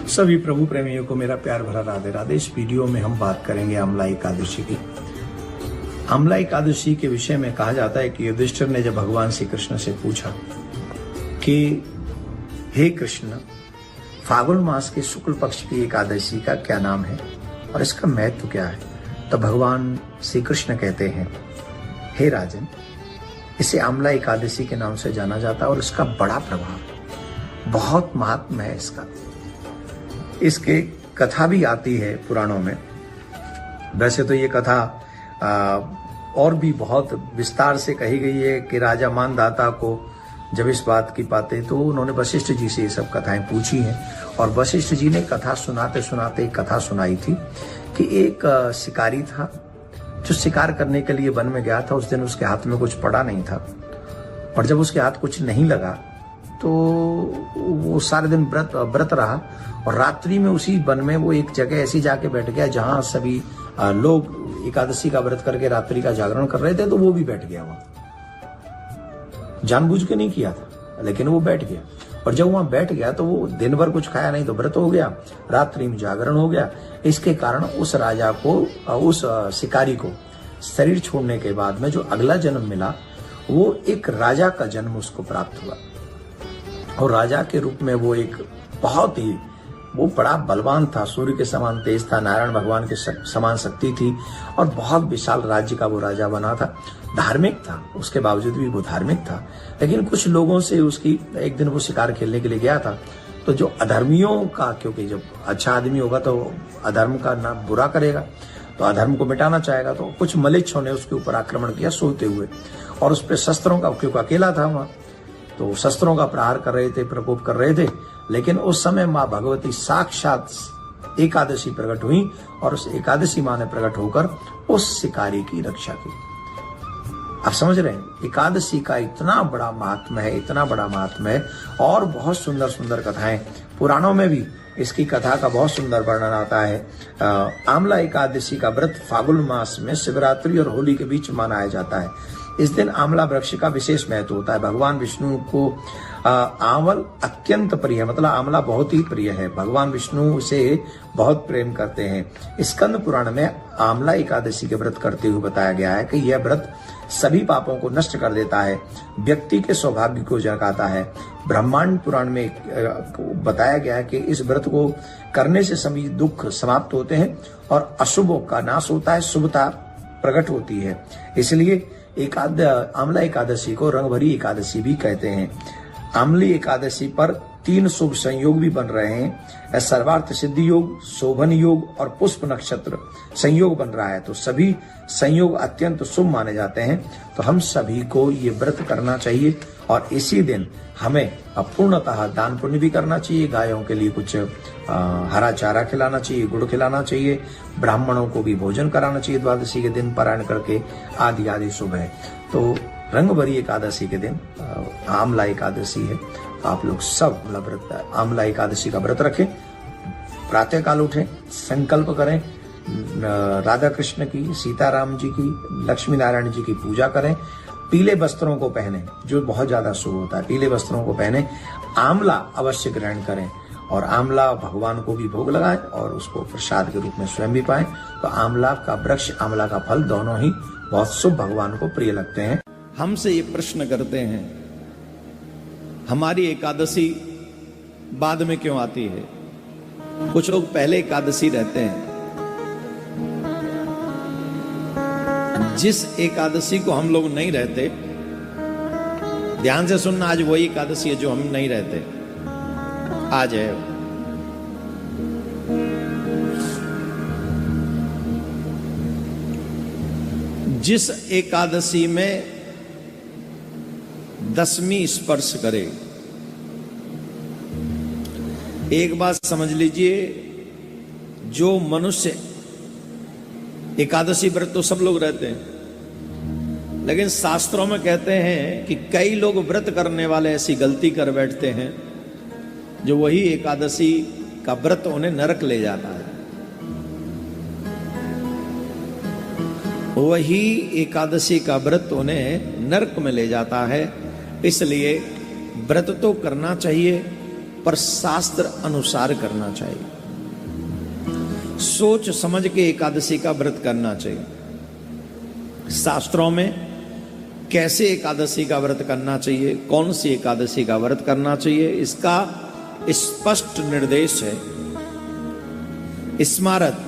सभी प्रभु प्रेमियों को मेरा प्यार भरा राधे राधे। इस वीडियो में हम बात करेंगे आमला एकादशी की। आमला एकादशी के विषय में कहा जाता है कि युधिष्ठिर ने जब भगवान श्री कृष्ण से पूछा कि हे कृष्ण, फागुन मास के शुक्ल पक्ष की एकादशी का क्या नाम है और इसका महत्व क्या है, तो भगवान श्री कृष्ण कहते हैं, हे राजन, इसे आमला एकादशी के नाम से जाना जाता है और इसका बड़ा प्रभाव, बहुत महात्म है इसका। इसके कथा भी आती है पुराणों में। वैसे तो ये कथा और भी बहुत विस्तार से कही गई है कि राजा मानधाता को जब इस बात की पाते तो उन्होंने वशिष्ठ जी से ये सब कथाएं पूछी हैं और वशिष्ठ जी ने कथा सुनाते सुनाते एक कथा सुनाई थी कि एक शिकारी था जो शिकार करने के लिए वन में गया था। उस दिन उसके हाथ में कुछ पड़ा नहीं था और जब उसके हाथ कुछ नहीं लगा तो वो सारे दिन व्रत रहा और रात्रि में उसी वन में वो एक जगह ऐसी जाके बैठ गया जहां सभी लोग एकादशी का व्रत करके रात्रि का जागरण कर रहे थे, तो वो भी बैठ गया वहां। जानबूझ के नहीं किया था, लेकिन वो बैठ गया और जब वहां बैठ गया तो वो दिन भर कुछ खाया नहीं, तो व्रत हो गया, रात्रि में जागरण हो गया। इसके कारण उस राजा को, उस शिकारी को शरीर छोड़ने के बाद में जो अगला जन्म मिला वो एक राजा का जन्म उसको प्राप्त हुआ और राजा के रूप में वो एक बहुत ही, वो बड़ा बलवान था, सूर्य के समान तेज था, नारायण भगवान के समान शक्ति थी और बहुत विशाल राज्य का वो राजा बना था। धार्मिक था, उसके बावजूद भी वो धार्मिक था। लेकिन कुछ लोगों से उसकी, एक दिन वो शिकार खेलने के लिए गया था तो जो अधर्मियों का, क्योंकि जब अच्छा आदमी होगा तो अधर्म का ना बुरा करेगा, तो अधर्म को मिटाना चाहेगा, तो कुछ मलेच्छों ने उसके ऊपर आक्रमण किया सोते हुए और उस पर शस्त्रों का, क्योंकि अकेला था वहां, तो शस्त्रों का प्रहार कर रहे थे, प्रकोप कर रहे थे। लेकिन उस समय माँ भगवती साक्षात एकादशी प्रकट हुई और उस एकादशी माँ ने प्रकट होकर उस शिकारी की रक्षा की। आप समझ रहे हैं, एकादशी का इतना बड़ा महात्म्य है, इतना बड़ा महात्म्य है और बहुत सुंदर सुंदर कथाएं पुराणों में भी इसकी कथा का बहुत सुंदर वर्णन आता है। आमला एकादशी का व्रत फागुन मास में शिवरात्रि और होली के बीच मनाया जाता है। इस दिन आमला वृक्ष का विशेष महत्व होता है। भगवान विष्णु को आंवल अत्यंत प्रिय है, मतलब आमला बहुत ही प्रिय है। भगवान विष्णु उसे बहुत प्रेम करते हैं। स्कंद पुराण में आमला एकादशी के व्रत करते हुए बताया गया है कि यह व्रत सभी पापों को नष्ट कर देता है, व्यक्ति के सौभाग्य को जगाता है। ब्रह्मांड पुराण में बताया गया है कि इस व्रत को करने से सभी दुख समाप्त होते हैं और अशुभों का नाश होता है, शुभता प्रकट होती है। इसलिए आमला एकादशी को रंगभरी एकादशी भी कहते हैं। आमली एकादशी पर 3 शुभ संयोग भी बन रहे हैं। सर्वार्थ सिद्धि योग, शोभन योग और पुष्प नक्षत्र संयोग बन रहा है, तो सभी संयोग अत्यंत शुभ माने जाते हैं। तो हम सभी को ये व्रत करना चाहिए और इसी दिन हमें पूर्णतः दान पुण्य भी करना चाहिए। गायों के लिए कुछ हरा चारा खिलाना चाहिए, गुड़ खिलाना चाहिए, ब्राह्मणों को भी भोजन कराना चाहिए द्वादशी के दिन पारायण करके, आदि आदि शुभ है। तो रंगभरी एकादशी के दिन आमला एकादशी है, आप लोग सब व्रत आमला एकादशी का व्रत रखें, प्रातः काल उठें, संकल्प करें, राधा कृष्ण की, सीताराम जी की, लक्ष्मी नारायण जी की पूजा करें, पीले वस्त्रों को पहने जो बहुत ज्यादा शुभ होता है, पीले वस्त्रों को पहने, आमला अवश्य ग्रहण करें और आमला भगवान को भी भोग लगाएं और उसको प्रसाद के रूप में स्वयं भी पाएं। तो आमला का वृक्ष, आमला का फल दोनों ही बहुत शुभ, भगवान को प्रिय लगते हैं। हमसे ये प्रश्न करते हैं, हमारी एकादशी बाद में क्यों आती है? कुछ लोग पहले एकादशी रहते हैं। जिस एकादशी को हम लोग नहीं रहते, ध्यान से सुनना, आज वही एकादशी है जो हम नहीं रहते, आज है। जिस एकादशी में 10वीं स्पर्श करे, एक बात समझ लीजिए, जो मनुष्य एकादशी व्रत तो सब लोग रहते हैं, लेकिन शास्त्रों में कहते हैं कि कई लोग व्रत करने वाले ऐसी गलती कर बैठते हैं जो वही एकादशी का व्रत उन्हें नरक ले जाता है। वही एकादशी का व्रत उन्हें नरक में ले जाता है। इसलिए व्रत तो करना चाहिए, पर शास्त्र अनुसार करना चाहिए। सोच समझ के एकादशी का व्रत करना चाहिए। शास्त्रों में कैसे एकादशी का व्रत करना चाहिए, कौन सी एकादशी का व्रत करना चाहिए, इसका स्पष्ट निर्देश है। स्मारत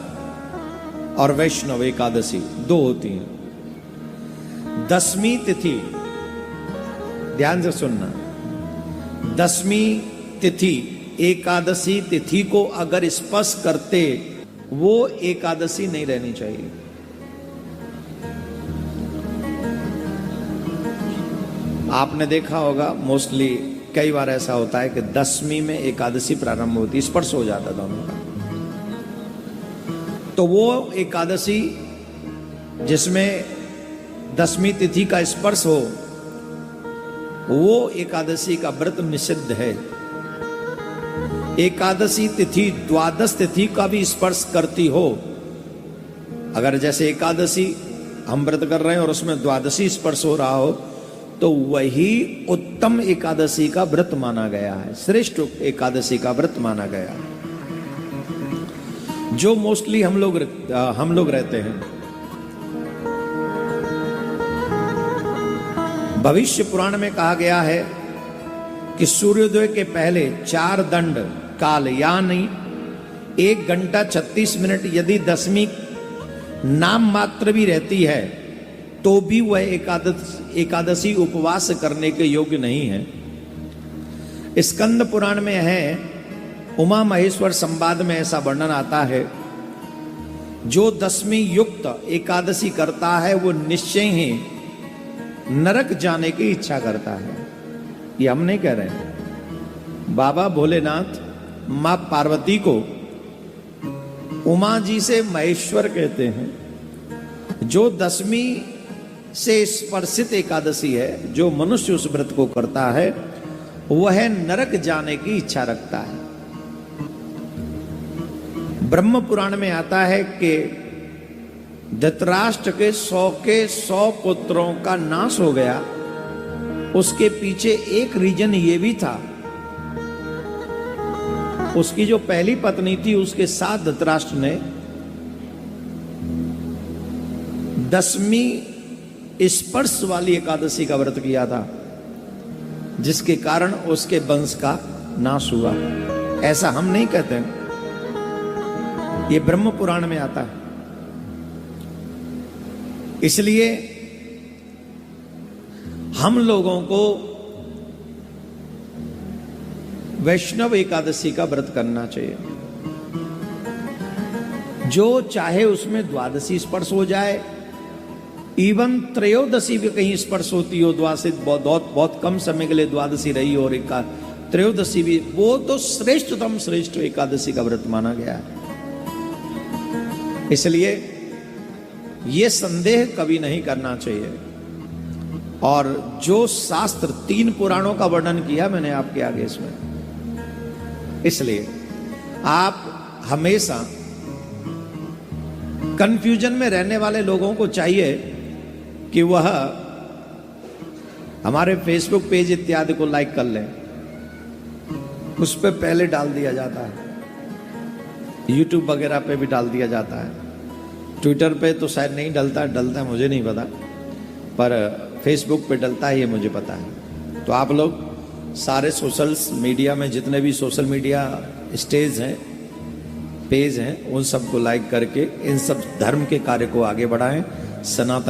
और वैष्णव एकादशी दो होती हैं। दसवीं तिथि, ध्यान से सुनना, दसवीं तिथि एकादशी तिथि को अगर स्पर्श करते वो एकादशी नहीं रहनी चाहिए। आपने देखा होगा मोस्टली कई बार ऐसा होता है कि दसवीं में एकादशी प्रारंभ होती, स्पर्श हो जाता दोनों का। तो वो एकादशी जिसमें दसवीं तिथि का स्पर्श हो, वो एकादशी का व्रत निषिद्ध है। एकादशी तिथि द्वादश तिथि का भी स्पर्श करती हो, अगर जैसे एकादशी हम व्रत कर रहे हैं और उसमें द्वादशी स्पर्श हो रहा हो, तो वही उत्तम एकादशी का व्रत माना गया है, श्रेष्ठ एकादशी का व्रत माना गया है। जो मोस्टली हम लोग रहते हैं। भविष्य पुराण में कहा गया है कि सूर्योदय के पहले 4 दंड काल यानी 1 घंटा 36 मिनट यदि दसवीं नाम मात्र भी रहती है तो भी वह एकादशी उपवास करने के योग्य नहीं है। स्कंद पुराण में है, उमा महेश्वर संवाद में ऐसा वर्णन आता है, जो दसवीं युक्त एकादशी करता है वो निश्चय ही नरक जाने की इच्छा करता है। ये हम नहीं कह रहे हैं, बाबा भोलेनाथ मां पार्वती को उमा जी से महेश्वर कहते हैं। जो दसवीं से स्पर्शित एकादशी है, जो मनुष्य उस व्रत को करता है, वह नरक जाने की इच्छा रखता है। ब्रह्म पुराण में आता है कि धृतराष्ट्र के 100 पुत्रों का नाश हो गया। उसके पीछे एक रीजन ये भी था, उसकी जो पहली पत्नी थी उसके साथ धृतराष्ट्र ने दसवीं स्पर्श वाली एकादशी का व्रत किया था, जिसके कारण उसके वंश का नाश हुआ। ऐसा हम नहीं कहते, ये ब्रह्म पुराण में आता है। इसलिए हम लोगों को वैष्णव एकादशी का व्रत करना चाहिए। जो चाहे उसमें द्वादशी स्पर्श हो जाए, इवन त्रयोदशी भी कहीं स्पर्श होती हो, द्वादशी बहुत कम समय के लिए द्वादशी रही और त्रयोदशी भी, वो तो श्रेष्ठतम श्रेष्ठ एकादशी का व्रत माना गया है। इसलिए ये संदेह कभी नहीं करना चाहिए। और जो शास्त्र 3 पुराणों का वर्णन किया मैंने आपके आगे इसमें, इसलिए आप हमेशा कंफ्यूजन में रहने वाले लोगों को चाहिए कि वह हमारे फेसबुक पेज इत्यादि को लाइक कर लें। उस पर पहले डाल दिया जाता है, यूट्यूब वगैरह पे भी डाल दिया जाता है। ट्विटर पे तो शायद नहीं डलता है मुझे नहीं पता, पर फेसबुक पे डलता है, ये मुझे पता है। तो आप लोग सारे सोशल मीडिया में जितने भी सोशल मीडिया स्टेज हैं, पेज हैं, उन सबको लाइक करके इन सब धर्म के कार्य को आगे बढ़ाएं। सनातन